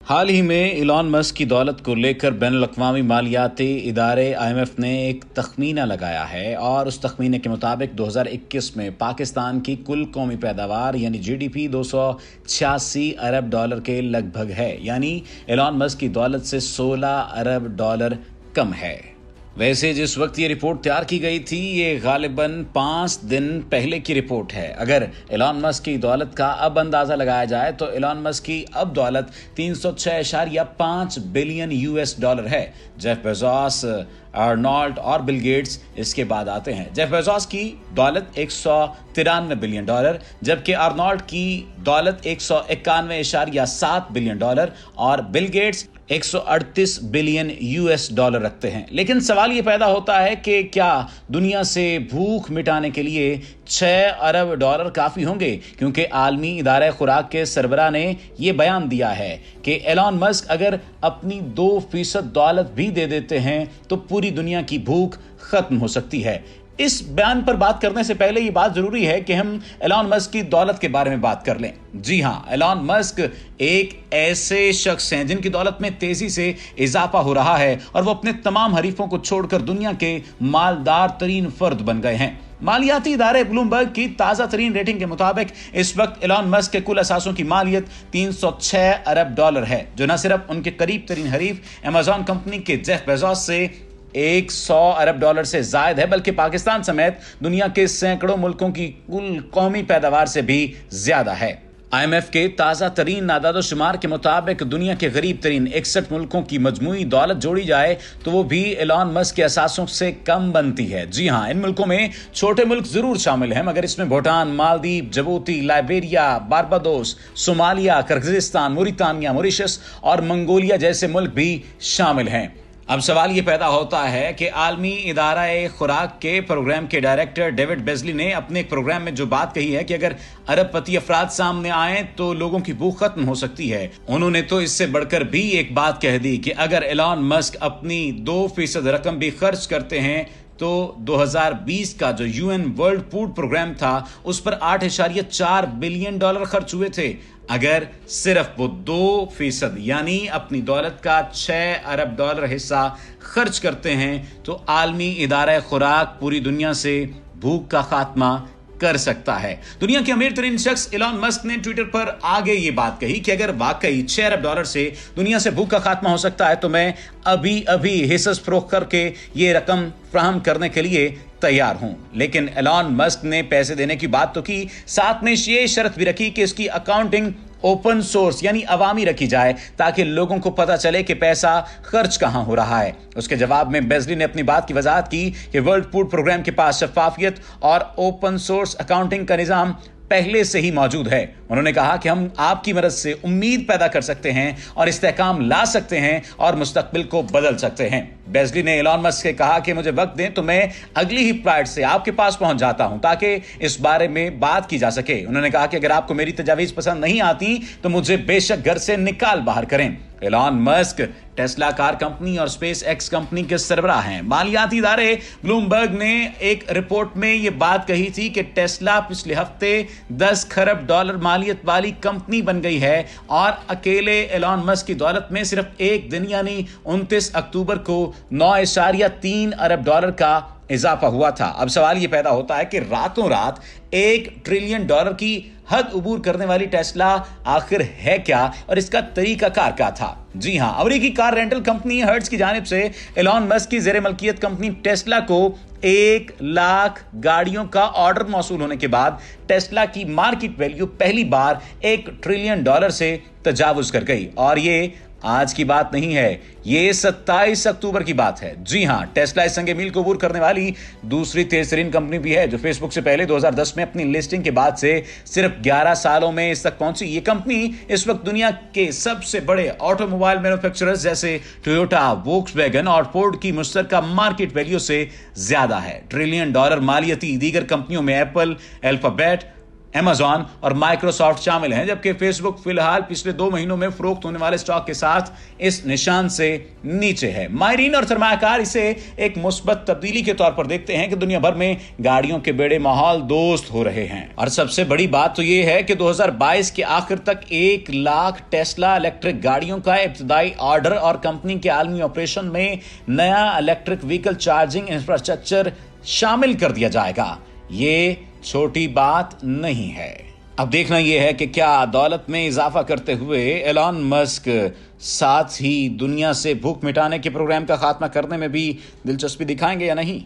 हाल ही में Elon Musk की दौलत को लेकर बैनुल-अक़वामी मालियाती इदारे IMF ने एक तखमीना लगाया है और उस तखमीने के मुताबिक 2021 में पाकिस्तान की कुल कौमी पैदावार यानी GDP 286 अरब डॉलर के लगभग है, यानी इलॉन मस्क की दौलत से 16 अरब डॉलर कम है। वैसे जिस वक्त ये रिपोर्ट तैयार की गई थी ये गालिबन 5 दिन पहले की रिपोर्ट है। अगर एलॉन मस्क की दौलत का अब अंदाज़ा लगाया जाए तो एलॉन मस्क की अब दौलत 306.5 बिलियन US डॉलर है। जेफ बेजोस, अर्नोल्ड और बिल गेट्स इसके बाद आते हैं। जेफ बेजोस की दौलत 193 बिलियन डॉलर, जबकि अर्नोल्ड की दौलत 191.7 बिलियन डॉलर और Bill Gates 138 billion US dollar रखते हैं। लेकिन सवाल ये पैदा होता है कि क्या दुनिया से भूख मिटाने के लिए 6 अरब डॉलर काफ़ी होंगे, क्योंकि आलमी इदारे खुराक के सरबराह ने यह बयान दिया है कि एलॉन मस्क अगर अपनी 2% दौलत भी दे देते हैं तो पूरी दुनिया की भूख खत्म हो सकती है। इस बयान पर बात करने से पहले ये बात जरूरी है कि हम एलॉन मस्क की दौलत के बारे में बात कर लें। जी हां, एलॉन मस्क एक ऐसे शख्स हैं जिनकी दौलत में तेजी से इजाफा हो रहा है और वो अपने तमाम हरीफों को छोड़कर दुनिया के मालदार तरीन फर्द बन गए हैं। मालियाती इदारे ब्लूमबर्ग की ताजा तरीन रेटिंग के मुताबिक इस वक्त एलॉन मस्क के कुल असासों की मालियत 306 अरब डॉलर है, जो न सिर्फ उनके करीब तरीन हरीफ अमेजॉन कंपनी के जेफ बेजोस से 100 अरब डॉलर से जायद है, बल्कि पाकिस्तान समेत दुनिया के सैकड़ों मुल्कों की कुल कौमी पैदावार से भी ज्यादा है। IMF के ताज़ा तरीन आदाद शुमार के मुताबिक दुनिया के गरीब तरीन 61 मुल्कों की मजमूई दौलत जोड़ी जाए तो वो भी एलॉन मस्क के असासों से कम बनती है। जी हां, इन मुल्कों में छोटे मुल्क जरूर शामिल हैं, मगर इसमें Bhutan, Maldives, Djibouti, Liberia, Barbados, Somalia, Kyrgyzstan, Mauritania, Mauritius और मंगोलिया जैसे मुल्क भी शामिल हैं। अब सवाल ये पैदा होता है कि आलमी इदारा खुराक के प्रोग्राम के डायरेक्टर डेविड बेजली ने अपने एक प्रोग्राम में जो बात कही है कि अगर अरबपति अफराद सामने आए तो लोगों की भूख खत्म हो सकती है, उन्होंने तो इससे बढ़कर भी एक बात कह दी कि अगर एलॉन मस्क अपनी 2% रकम भी खर्च करते हैं तो 2020 का जो UN वर्ल्ड फूड प्रोग्राम था उस पर 8.4 बिलियन डॉलर खर्च हुए थे। अगर सिर्फ वो 2% यानी अपनी दौलत का 6 अरब डॉलर हिस्सा खर्च करते हैं तो आलमी इदारा खुराक पूरी दुनिया से भूख का खात्मा कर सकता है। दुनिया के अमीर तरीन शख्स एलॉन मस्क ने ट्विटर पर आगे ये बात कही कि अगर वाकई 6 अरब डॉलर से दुनिया से भूख का खात्मा हो सकता है तो मैं अभी हिस्सेस फरोख्त करके ये रकम फ्राहम करने के लिए तैयार हूं। लेकिन एलॉन मस्क ने पैसे देने की बात तो की, साथ में ये शर्त भी रखी कि इसकी अकाउंटिंग ओपन सोर्स यानी अवामी रखी जाए ताकि लोगों को पता चले कि पैसा खर्च कहां हो रहा है। उसके जवाब में बेजली ने अपनी बात की वजाहत की कि वर्ल्ड फूड प्रोग्राम के पास शफाफियत और ओपन सोर्स अकाउंटिंग का निजाम पहले से ही मौजूद है। उन्होंने कहा कि हम आपकी मदद से उम्मीद पैदा कर सकते हैं और इस्तेहकाम ला सकते हैं और मुस्तकबिल को बदल सकते हैं। बेजली ने एलॉन मस्क से कहा कि मुझे वक्त दें तो मैं अगली ही फ्लाइट से आपके पास पहुंच जाता हूं ताकि इस बारे में बात की जा सके। उन्होंने कहा कि अगर आपको मेरी तजावीज पसंद नहीं आती तो मुझे बेशक घर से निकाल बाहर करें। Elon Musk Tesla car company और स्पेस एक्स कंपनी के सरबराह हैं। मालियाती इदारे ब्लूमबर्ग ने एक रिपोर्ट में यह बात कही थी कि टेस्ला पिछले हफ्ते 10 खरब डॉलर मालियत वाली कंपनी बन गई है और अकेले एलॉन मस्क की दौलत में सिर्फ एक दिन यानी 29 अक्टूबर को 9.3 अरब डॉलर का इजाफा हुआ था। अब सवाल यह पैदा होता है कि रातों रात 1 ट्रिलियन डॉलर की हद उबूर करने वाली टेस्ला आखिर है क्या और इसका तरीकाकार क्या था। जी हां, अमेरिकी कार रेंटल कंपनी हर्ट्ज की जानिब से एलॉन मस्क की जेर मलकियत कंपनी टेस्ला को 1 लाख गाड़ियों का ऑर्डर मौसूल होने के बाद टेस्ला की मार्केट वैल्यू पहली बार 1 ट्रिलियन डॉलर से तजावुज कर गई। और ये आज की बात नहीं है, ये 27 अक्टूबर की बात है। जी हां, टेस्ला इस संगे मील को अबूर करने वाली दूसरी तेज तरीन कंपनी भी है जो फेसबुक से पहले 2010 में अपनी लिस्टिंग के बाद से सिर्फ 11 सालों में इस तक पहुंची। ये कंपनी इस वक्त दुनिया के सबसे बड़े ऑटोमोबाइल मैन्युफैक्चरर्स जैसे टोयोटा, वोक्सवैगन और फोर्ड की मुश्तरका मार्केट वैल्यू से ज्यादा है। ट्रिलियन डॉलर मालियती दीगर कंपनियों में एप्पल, अल्फाबेट, Amazon और Microsoft शामिल हैं, जबकि Facebook फिलहाल पिछले 2 महीनों में फरोख्त होने वाले स्टॉक के साथ इस निशान से नीचे है। माहिरीन और सरमायाकार इसे एक मुस्बत तब्दीली के तौर पर देखते हैं कि दुनिया भर में गाड़ियों के बेड़े माहौल दोस्त हो रहे हैं। और सबसे बड़ी बात तो यह है कि 2022 के आखिर तक 1 लाख टेस्ला इलेक्ट्रिक गाड़ियों का इब्तिदाई ऑर्डर और कंपनी के आलमी ऑपरेशन में नया इलेक्ट्रिक व्हीकल चार्जिंग इंफ्रास्ट्रक्चर शामिल कर दिया जाएगा। ये छोटी बात नहीं है। अब देखना यह है कि क्या दौलत में इजाफा करते हुए एलन मस्क साथ ही दुनिया से भूख मिटाने के प्रोग्राम का खात्मा करने में भी दिलचस्पी दिखाएंगे या नहीं।